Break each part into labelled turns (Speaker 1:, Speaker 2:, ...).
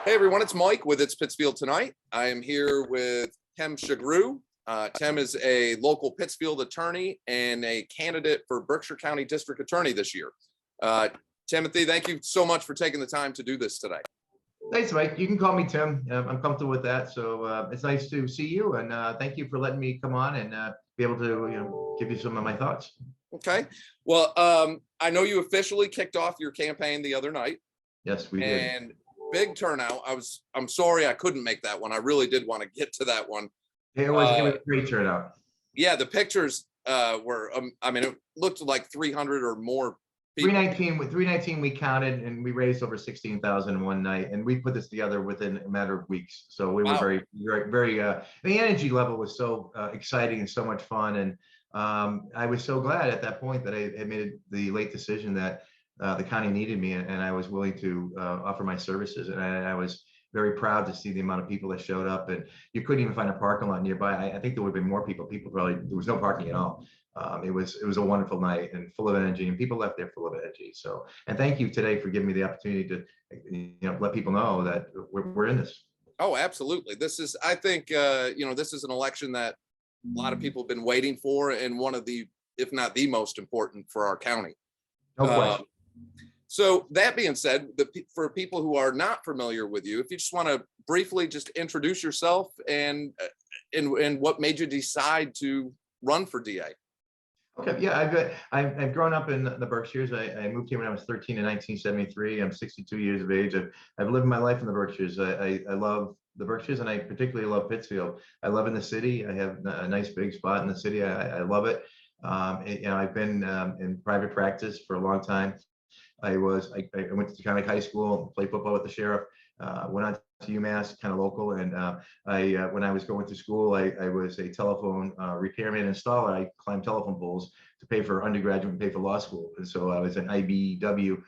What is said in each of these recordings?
Speaker 1: Hey everyone, it's Mike with It's Pittsfield Tonight. I am here with Tim Shugrue. Tim is a local Pittsfield attorney and a candidate for Berkshire County District Attorney this year. Timothy, thank you so much for taking the time to do this today.
Speaker 2: Thanks, Mike. You can call me Tim. I'm comfortable with that. So it's nice to see you, and thank you for letting me come on and be able to, give you some of my thoughts.
Speaker 1: Okay. Well, I know you officially kicked off your campaign the other night.
Speaker 2: Yes, we did.
Speaker 1: And big turnout. I'm sorry I couldn't make that one. I really did want to get to that one.
Speaker 2: It was a great turnout.
Speaker 1: Yeah, the pictures were. It looked like 300 or more.
Speaker 2: 319 we counted, and we raised over 16,000 in one night, and we put this together within a matter of weeks. So we were very the energy level was so exciting and so much fun, and I was so glad at that point that I made the late decision that the county needed me, and I was willing to offer my services, and I was very proud to see the amount of people that showed up, and you couldn't even find a parking lot nearby. I think there would have been more people. There was no parking at all. It was a wonderful night and full of energy, and people left there full of energy. So, and thank you today for giving me the opportunity to, let people know that we're in this.
Speaker 1: Oh, absolutely. This is, I think, this is an election that a lot of people have been waiting for, and one of the, if not the most important for our county.
Speaker 2: No question.
Speaker 1: So that being said, for people who are not familiar with you, if you just want to briefly just introduce yourself and what made you decide to run for DA.
Speaker 2: Okay, yeah, I've grown up in the Berkshires. I moved here when I was 13 in 1973. I'm 62 years of age. I've lived my life in the Berkshires. I love the Berkshires, and I particularly love Pittsfield. I love in the city. I have a nice big spot in the city. I love it. I've been in private practice for a long time. I went to County High School, played football with the sheriff, went on to UMass, kind of local, and when I was going to school, I was a telephone repairman installer. I climbed telephone poles to pay for undergraduate and pay for law school, and so I was an IBEW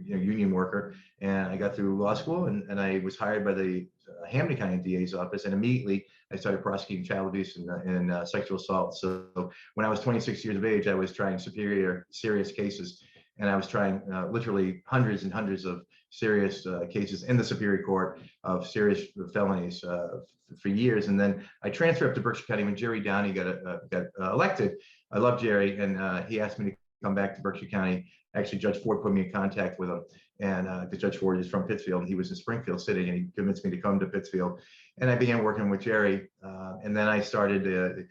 Speaker 2: union worker, and I got through law school, and I was hired by the Hampden County DA's office, and immediately I started prosecuting child abuse and sexual assault. So when I was 26 years of age, I was trying serious cases. And I was trying literally hundreds and hundreds of serious cases in the Superior Court of serious felonies for years. And then I transferred up to Berkshire County when Jerry Downey got elected. I love Jerry, and he asked me to come back to Berkshire County. Actually, Judge Ford put me in contact with him. And the Judge Ford is from Pittsfield, and he was in Springfield City, and he convinced me to come to Pittsfield. And I began working with Jerry. And then I started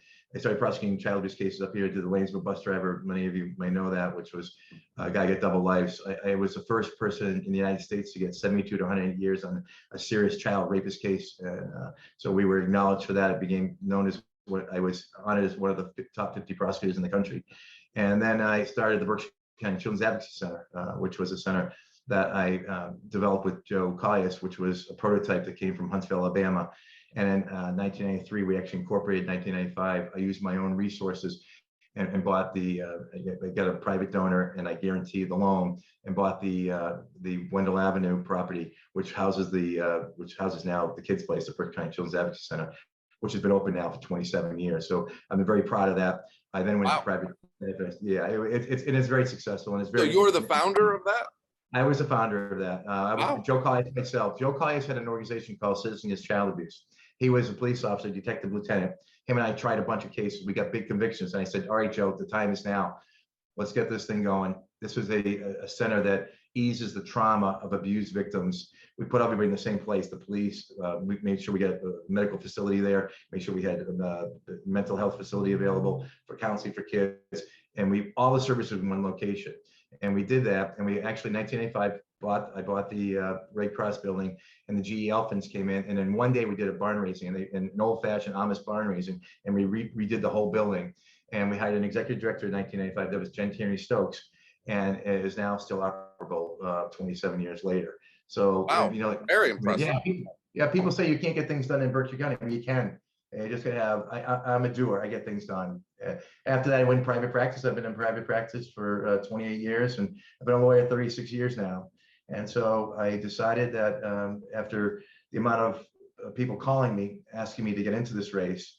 Speaker 2: prosecuting child abuse cases up here. I did the Lanesville bus driver. Many of you may know that, which was a guy get double lives. I was the first person in the United States to get 72 to 108 years on a serious child rapist case. And so we were acknowledged for that. It became known as I was honored as one of the top 50 prosecutors in the country. And then I started the Berkshire County Children's Advocacy Center, which was a center that I developed with Joe Collius, which was a prototype that came from Huntsville, Alabama. And in 1993, we actually incorporated 1995. I used my own resources and bought I got a private donor, and I guaranteed the loan, and bought the Wendell Avenue property, which houses now the kids' place, the Berkshire County Children's Advocacy Center, which has been open now for 27 years. So I'm very proud of that. I then went to private. Yeah, it's very successful, and it's very.
Speaker 1: So you're the founder of that?
Speaker 2: I was the founder of that. I was Joe Collius myself. Joe Collius had an organization called Citizens Against Child Abuse. He was a police officer, detective lieutenant. Him and I tried a bunch of cases. We got big convictions. And I said, all right, Joe, the time is now. Let's get this thing going. This was a center that eases the trauma of abused victims. We put everybody in the same place, the police. We made sure we got a medical facility there, made sure we had a mental health facility available for counseling for kids. And all the services in one location. And we did that. And we actually, in 1985, I bought the Red Cross building, and the GE Elephants came in. And then one day we did a barn raising, and an old-fashioned Amish barn raising, and we redid the whole building. And we hired an executive director in 1985. That was Jen Tierney Stokes, and it is now still operable 27 years later. So,
Speaker 1: very impressive.
Speaker 2: Yeah, people say you can't get things done in Berkshire County. I mean, you can. You just gotta have. I'm a doer. I get things done. After that, I went in private practice. I've been in private practice for 28 years, and I've been a lawyer 36 years now. And so I decided that after the amount of people calling me, asking me to get into this race,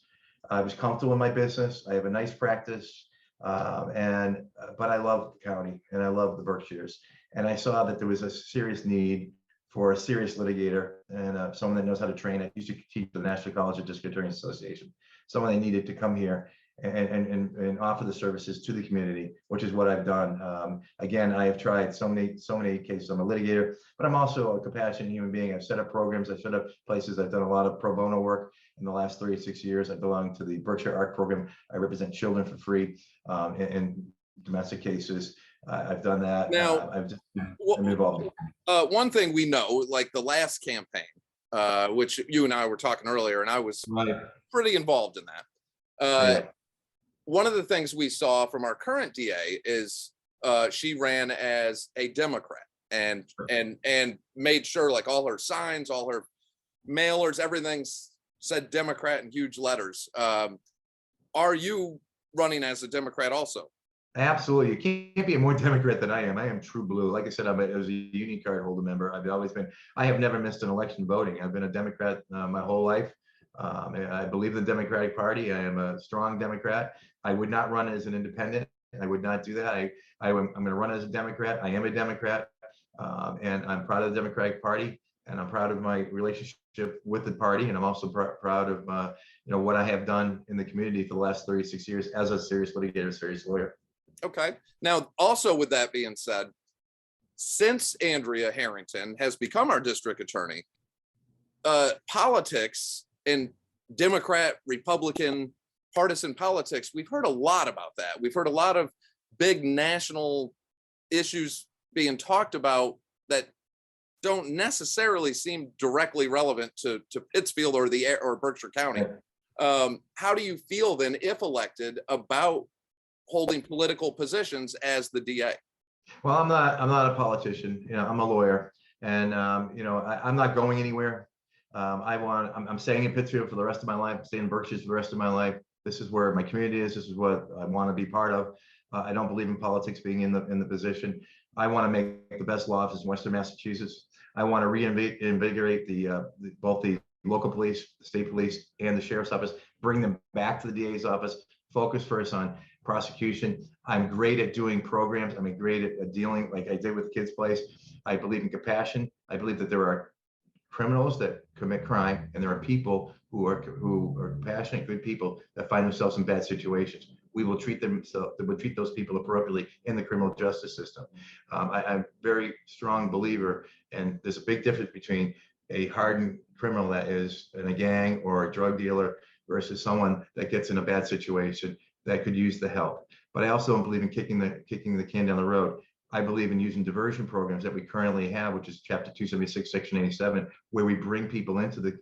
Speaker 2: I was comfortable in my business. I have a nice practice, but I love the county, and I love the Berkshires. And I saw that there was a serious need for a serious litigator and someone that knows how to train. I used to teach the National College of District Attorneys Association. Someone they needed to come here and offer the services to the community, which is what I've done. Again, I have tried so many cases. I'm a litigator, but I'm also a compassionate human being. I've set up programs, I've set up places. I've done a lot of pro bono work in the last 36 years. I belong to the Berkshire Art Program. I represent children for free in domestic cases. I've done that.
Speaker 1: Now,
Speaker 2: I've just
Speaker 1: Wh-
Speaker 2: been involved.
Speaker 1: One thing we know, like the last campaign, which you and I were talking earlier, and I was
Speaker 2: Right.
Speaker 1: pretty involved in that.
Speaker 2: Yeah.
Speaker 1: One of the things we saw from our current DA is she ran as a Democrat and
Speaker 2: Sure.
Speaker 1: and made sure like all her signs, all her mailers, everything said Democrat in huge letters. Are you running as a Democrat also?
Speaker 2: Absolutely. You can't be a more Democrat than I am. I am true blue. Like I said, I was a union card holder member. I've always been, I have never missed an election voting. I've been a Democrat my whole life. I believe in the Democratic Party. I am a strong Democrat. I would not run as an independent. I would not do that. I'm going to run as a Democrat. I am a Democrat, and I'm proud of the Democratic Party, and I'm proud of my relationship with the party, and I'm also proud of what I have done in the community for the last 36 years as a serious litigator, serious lawyer.
Speaker 1: Okay. Now, also with that being said, since Andrea Harrington has become our district attorney, politics and Democrat, Republican, partisan politics, we've heard a lot about that. We've heard a lot of big national issues being talked about that don't necessarily seem directly relevant to Pittsfield or Berkshire County. How do you feel then, if elected, about holding political positions as the DA?
Speaker 2: Well, I'm not a politician. I'm a lawyer, and I'm not going anywhere. I'm staying in Pittsfield for the rest of my life. I'm staying in Berkshire for the rest of my life. This is where my community is. This is what I want to be part of. I don't believe in politics being in the position. I want to make the best law office in Western Massachusetts. I want to reinvigorate both the local police, the state police, and the sheriff's office. Bring them back to the DA's office. Focus first on prosecution. I'm great at doing programs. I'm great at dealing like I did with Kids Place. I believe in compassion. I believe that there are criminals that commit crime, and there are people who are compassionate, good people that find themselves in bad situations. We will treat those people appropriately in the criminal justice system. I'm a very strong believer, and there's a big difference between a hardened criminal that is in a gang or a drug dealer versus someone that gets in a bad situation that could use the help. But I also don't believe in kicking the can down the road. I believe in using diversion programs that we currently have, which is Chapter 276, Section 87, where we bring people into the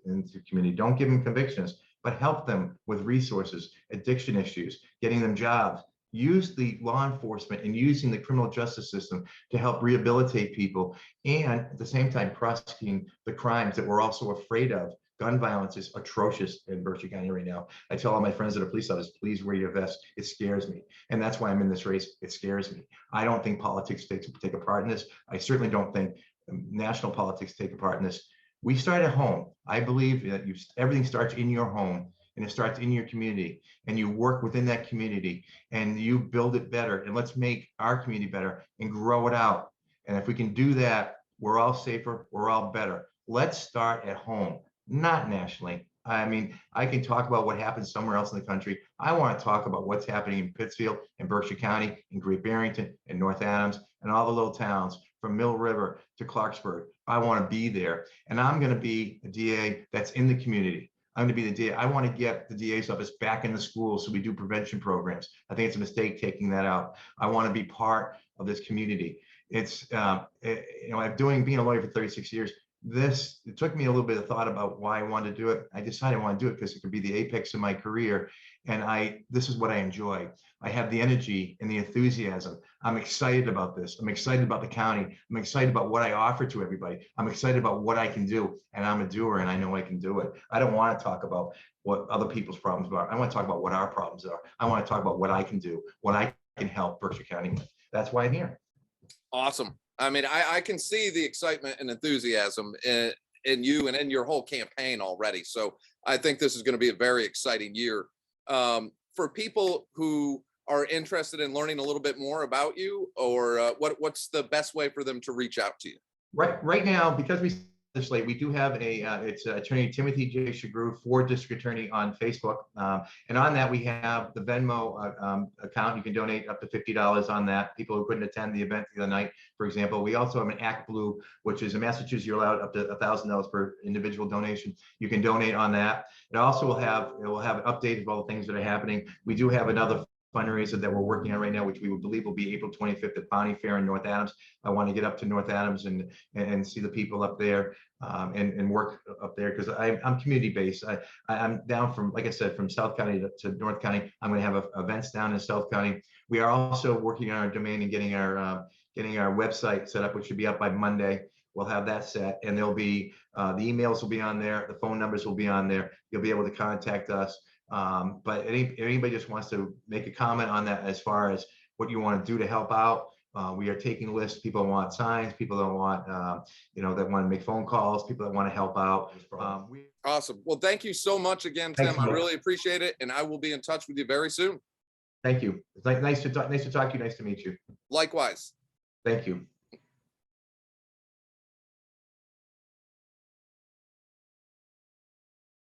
Speaker 2: community. Don't give them convictions, but help them with resources, addiction issues, getting them jobs. Use the law enforcement and using the criminal justice system to help rehabilitate people, and at the same time prosecuting the crimes that we're also afraid of. Gun violence is atrocious in Berkshire County right now. I tell all my friends that are police officers, please wear your vest. It scares me. And that's why I'm in this race. It scares me. I don't think politics take a part in this. I certainly don't think national politics take a part in this. We start at home. I believe that everything starts in your home, and it starts in your community, and you work within that community and you build it better. And let's make our community better and grow it out. And if we can do that, we're all safer, we're all better. Let's start at home. Not nationally. I mean, I can talk about what happens somewhere else in the country. I want to talk about what's happening in Pittsfield and Berkshire County and Great Barrington and North Adams and all the little towns from Mill River to Clarksburg. I want to be there, and I'm going to be a DA that's in the community. I'm going to be the DA. I want to get the DA's office back in the schools so we do prevention programs. I think it's a mistake taking that out. I want to be part of this community. It's being a lawyer for 36 years. It took me a little bit of thought about why I wanted to do it. I decided I want to do it because it could be the apex of my career. And this is what I enjoy. I have the energy and the enthusiasm. I'm excited about this. I'm excited about the county. I'm excited about what I offer to everybody. I'm excited about what I can do. And I'm a doer, and I know I can do it. I don't want to talk about what other people's problems are. I want to talk about what our problems are. I want to talk about what I can do, what I can help Berkshire County with. That's why I'm here.
Speaker 1: Awesome. I mean, I can see the excitement and enthusiasm in you and in your whole campaign already. So I think this is going to be a very exciting year. For people who are interested in learning a little bit more about you, or what's the best way for them to reach out to you?
Speaker 2: Right now, because we legislate, we do have it's Attorney Timothy J. Shugrue, 4th District Attorney on Facebook. And on that, we have the Venmo account. You can donate up to $50 on that. People who couldn't attend the event the other night, for example. We also have an Act Blue, which is in Massachusetts, you're allowed up to $1,000 per individual donation. You can donate on that. It also will have an update of all the things that are happening. We do have another fundraiser that we're working on right now, which we believe will be April 25th at Bounty Fair in North Adams. I want to get up to North Adams and see the people up there and work up there, because I'm community based. I'm down from, like I said, from South County to North County. I'm going to have events down in South County. We are also working on our domain and getting our website set up, which should be up by Monday. We'll have that set, and there'll be the emails will be on there, the phone numbers will be on there. You'll be able to contact us. But anybody just wants to make a comment on that as far as what you want to do to help out. We are taking lists. People want signs, people that want, that want to make phone calls, people that want to help out.
Speaker 1: Awesome. Well, thank you so much again, Tim. I really appreciate it. And I will be in touch with you very soon.
Speaker 2: Thank you. It's nice to talk to you. Nice to meet you.
Speaker 1: Likewise.
Speaker 2: Thank you.